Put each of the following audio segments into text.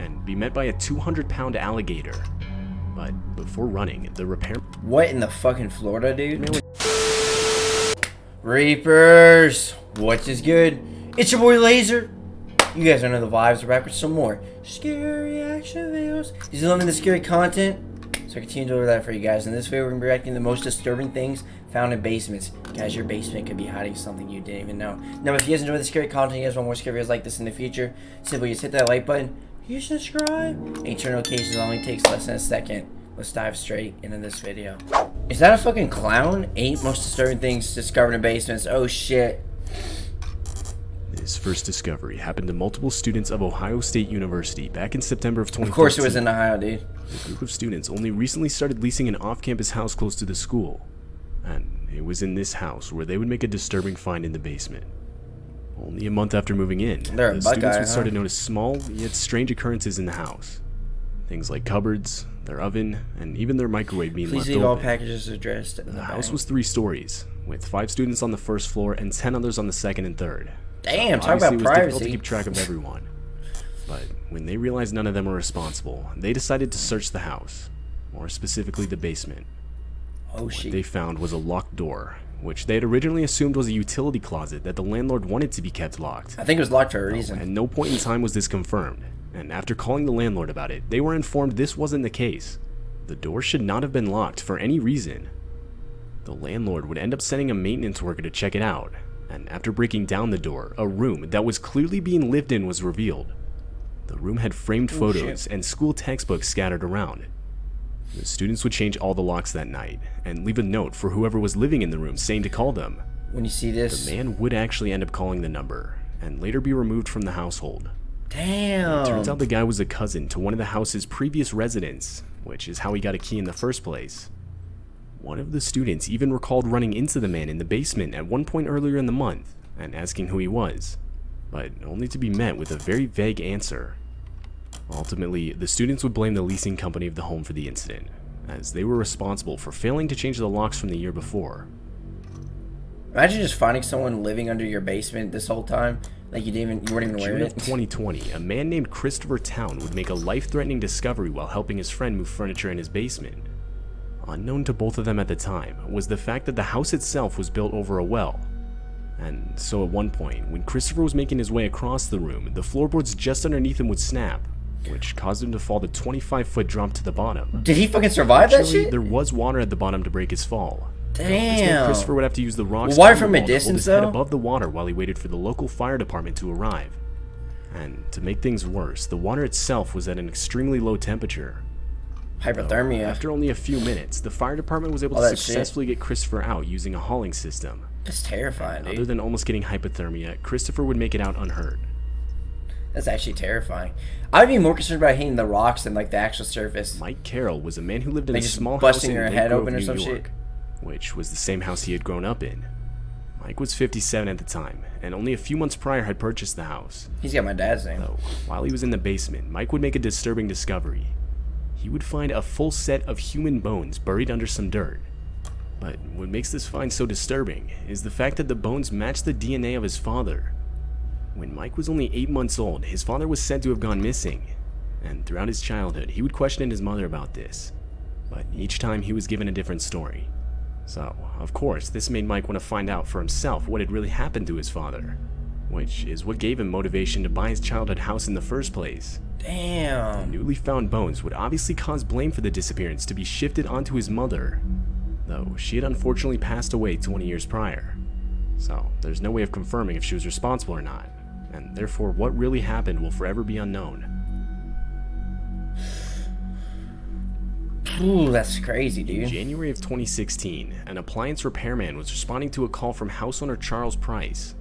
and be met by a 200-pound alligator. But before running, the repairman... What in the fucking Florida, dude? Reapers! What is good? It's your boy Laser. You guys don't know the vibes. We're back with some more scary action videos. If you loving the scary content, so I continue to deliver that for you guys. In this video, we're going to be reacting to the most disturbing things found in basements. Guys, your basement could be hiding something you didn't even know. Now, if you guys enjoy the scary content, you guys want more scary videos like this in the future, simply just hit that like button, you subscribe, and turn notifications. It only takes less than a second. Let's dive straight into this video. Is that a fucking clown? 8 most disturbing things discovered in basements. Oh shit. His first discovery happened to multiple students of Ohio State University back in September of 2013. Of course it was in Ohio, dude. The group of students only recently started leasing an off-campus house close to the school. And it was in this house where they would make a disturbing find in the basement. Only a month after moving in, the students would start to notice small yet strange occurrences in the house. Things like cupboards, their oven, and even their microwave being left open. Please leave all packages addressed. The house was 3 stories, with 5 students on the first floor and 10 others on the second and third. Damn, So talk about it was privacy. difficult to keep track of everyone. But when they realized none of them were responsible, they decided to search the house, more specifically the basement. Oh shit. What they found was a locked door, which they had originally assumed was a utility closet that the landlord wanted to be kept locked. I think it was locked for a reason. At no point in time was this confirmed, and after calling the landlord about it, they were informed this wasn't the case. The door should not have been locked for any reason. The landlord would end up sending a maintenance worker to check it out, and after breaking down the door, a room that was clearly being lived in was revealed. The room had framed photos and school textbooks scattered around. The students would change all the locks that night, and leave a note for whoever was living in the room saying to call them. When you see this, The man would actually end up calling the number, and later be removed from the household. damn. It turns out the guy was a cousin to one of the house's previous residents, which is how he got a key in the first place. One of the students even recalled running into the man in the basement at one point earlier in the month, and asking who he was, but only to be met with a very vague answer. Ultimately, the students would blame the leasing company of the home for the incident, as they were responsible for failing to change the locks from the year before. Imagine just finding someone living under your basement this whole time, like you weren't even aware of In June it. of 2020, a man named Christopher Town would make a life-threatening discovery while helping his friend move furniture in his basement. Unknown to both of them at the time was the fact that the house itself was built over a well. And so at one point, when Christopher was making his way across the room, the floorboards just underneath him would snap, which caused him to fall the 25-foot drop to the bottom. Did he fucking survive that shit? There was water at the bottom to break his fall. Damn. This meant Christopher would have to use the rocks Water on the from a wall to hold distance, his head though? above the water while he waited for the local fire department to arrive. And to make things worse, the water itself was at an extremely low temperature. Hypothermia. After only a few minutes, the fire department was able to successfully get Christopher out using a hauling system. That's terrifying, dude. Other than almost getting hypothermia, Christopher would make it out unhurt. That's actually terrifying. I'd be more concerned about hitting the rocks than like the actual surface. Mike Carroll was a man who lived in Like a just small house busting in your Lake head Grove, open or New some York, which was the same house he had grown up in. Mike was 57 at the time, and only a few months prior had purchased the house. He's got my dad's name. So, while he was in the basement, Mike would make a disturbing discovery. He would find a full set of human bones buried under some dirt. But what makes this find so disturbing is the fact that the bones match the DNA of his father. When Mike was only 8 months old, his father was said to have gone missing, and throughout his childhood, he would question his mother about this. But each time he was given a different story. So, of course, this made Mike want to find out for himself what had really happened to his father, which is what gave him motivation to buy his childhood house in the first place. Damn. The newly found bones would obviously cause blame for the disappearance to be shifted onto his mother, though she had unfortunately passed away 20 years prior. So, there's no way of confirming if she was responsible or not, and therefore what really happened will forever be unknown. Ooh, that's crazy, In dude. January of 2016, an appliance repairman was responding to a call from house owner Charles Price.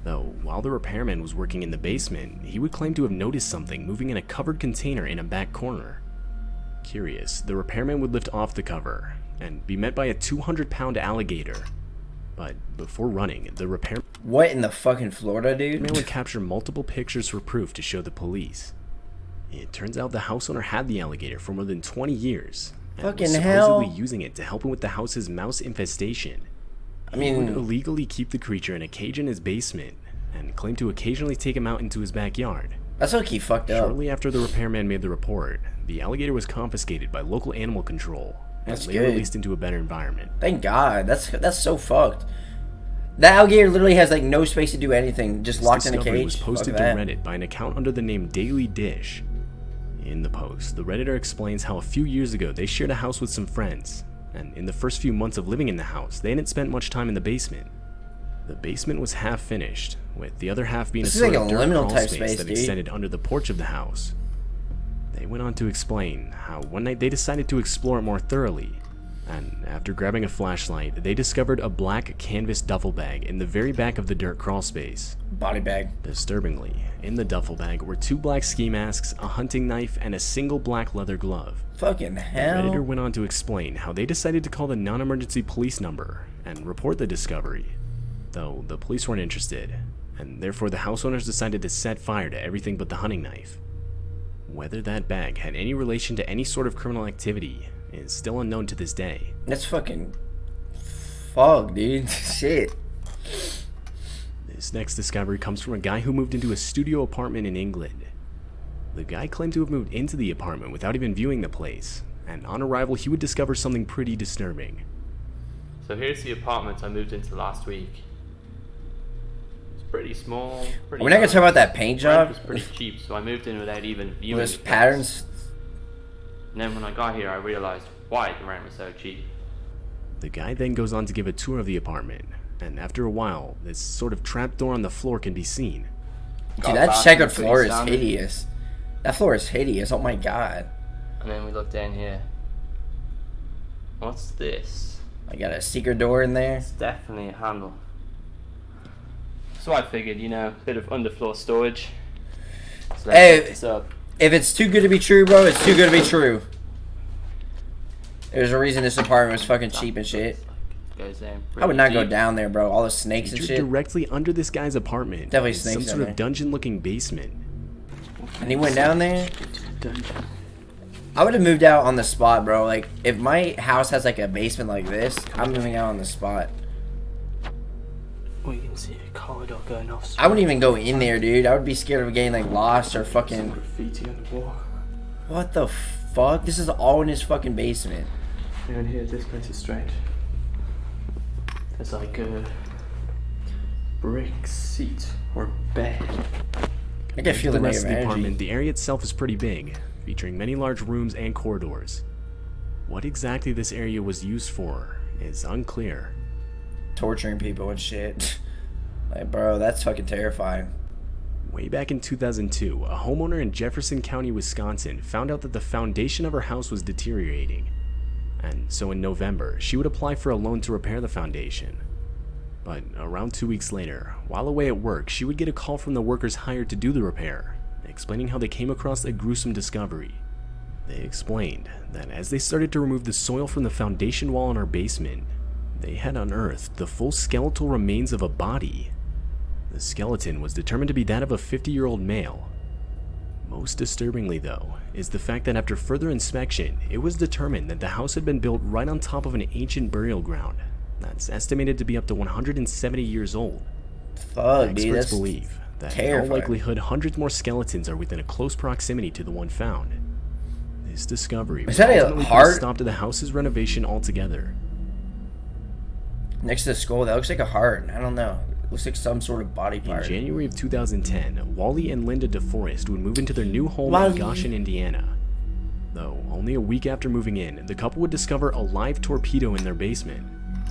Though, while the repairman was working in the basement, he would claim to have noticed something moving in a covered container in a back corner. Curious, the repairman would lift off the cover and be met by a 200-pound alligator. But before running, the repairman What in the fucking Florida, dude? would capture multiple pictures for proof to show the police. It turns out the house owner had the alligator for more than 20 years, and Fucking was hell. supposedly using it to help him with the house's mouse infestation. I He would mean, illegally keep the creature in a cage in his basement, and claimed to occasionally take him out into his backyard. That's low-key fucked up. Shortly after the repairman made the report, the alligator was confiscated by local animal control and That's later good. released into a better environment. Thank God. That's so fucked. That alligator literally has like no space to do anything, just This locked in a discovery cage. was posted Fuck to that. Reddit by an account under the name Daily Dish. In the post, the Redditor explains how a few years ago they shared a house with some friends, and in the first few months of living in the house, they hadn't spent much time in the basement. The basement was half finished, with the other half being This a is sort like of a dirt liminal crawl type space space, that dude. extended under the porch of the house. They went on to explain how one night they decided to explore it more thoroughly, and after grabbing a flashlight, they discovered a black canvas duffel bag in the very back of the dirt crawl space. Body bag. Disturbingly, in the duffel bag were 2 black ski masks, a hunting knife, and a single black leather glove. Fucking The hell. Redditor went on to explain how they decided to call the non-emergency police number and report the discovery, though the police weren't interested, and therefore the house owners decided to set fire to everything but the hunting knife. Whether that bag had any relation to any sort of criminal activity is still unknown to this day. That's fucking fuck, dude. Shit. This next discovery comes from a guy who moved into a studio apartment in England. The guy claimed to have moved into the apartment without even viewing the place, and on arrival he would discover something pretty disturbing. So here's the apartment I moved into last week. It's pretty small. Pretty We're not gonna nice. talk about that paint Rent job. was pretty cheap, so I moved in without even viewing Those the place. patterns. And then when I got here, I realized why the rent was so cheap. The guy then goes on to give a tour of the apartment, and after a while, this sort of trapdoor on the floor can be seen. Dude, that checkered floor is hideous. That floor is hideous. Oh my god. And then we look down here. What's this? I got a secret door in there. It's definitely a handle. So I figured, you know, a bit of underfloor storage. So let's Hey. set this up. If it's too good to be true, bro, it's too good to be true. There's a reason this apartment was fucking cheap and shit. Goes down I would not pretty go deep. down there, bro. All the snakes and Featured shit. directly under this guy's apartment, Definitely is snakes some in sort there. of dungeon-looking basement. And he went down there. I would have moved out on the spot, bro. Like, if my house has like a basement like this, I'm moving out on the spot. We can see a corridor going off. I wouldn't even go in there, dude. I would be scared of getting like lost or fucking. Graffiti on the wall. What the fuck? This is all in his fucking basement. Down here, this place is strange. There's like a brick seat or bed. I can feel The the rest of negative the energy. apartment, the area itself is pretty big, featuring many large rooms and corridors. What exactly this area was used for is unclear. Torturing people and shit. Like, bro, that's fucking terrifying. Way back in 2002, a homeowner in Jefferson County, Wisconsin found out that the foundation of her house was deteriorating. And so in November, she would apply for a loan to repair the foundation. But around 2 weeks later, while away at work, she would get a call from the workers hired to do the repair, explaining how they came across a gruesome discovery. They explained that as they started to remove the soil from the foundation wall in her basement, they had unearthed the full skeletal remains of a body. The skeleton was determined to be that of a 50-year-old male. Most disturbingly, though, is the fact that after further inspection, it was determined that the house had been built right on top of an ancient burial ground that's estimated to be up to 170 years old. Fuck, dude. Experts That's believe that in terrifying. all likelihood, hundreds more skeletons are within a close proximity to the one found. This discovery Is that a ultimately put heart? stop to the house's renovation altogether. next to the skull. That looks like a heart. I don't know. It looks like some sort of body In part. January of 2010, Wally and Linda DeForest would move into their new home Wally. in Goshen, Indiana. Though, only a week after moving in, the couple would discover a live torpedo in their basement.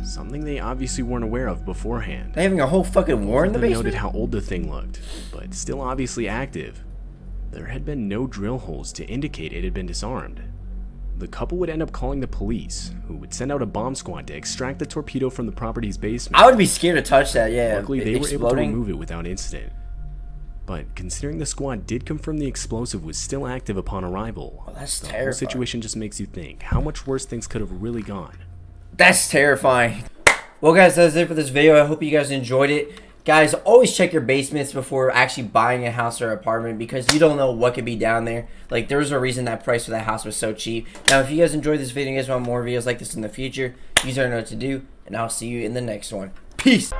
Something they obviously weren't aware of beforehand. They having a whole fucking war in the They basement? noted how old the thing looked, but still obviously active. There had been no drill holes to indicate it had been disarmed. The couple would end up calling the police, who would send out a bomb squad to extract the torpedo from the property's basement. I would be scared to touch that, yeah. Luckily, they were able to Exploding. remove it without incident. But considering the squad did confirm the explosive was still active upon arrival, Oh, that's the whole terrifying. situation just makes you think how much worse things could have really gone. That's terrifying. Well, guys, that's it for this video. I hope you guys enjoyed it. Guys, always check your basements before actually buying a house or apartment because you don't know what could be down there. Like, there's a reason that price for that house was so cheap. Now, if you guys enjoyed this video and you guys want more videos like this in the future, you guys already know what to do, and I'll see you in the next one. Peace!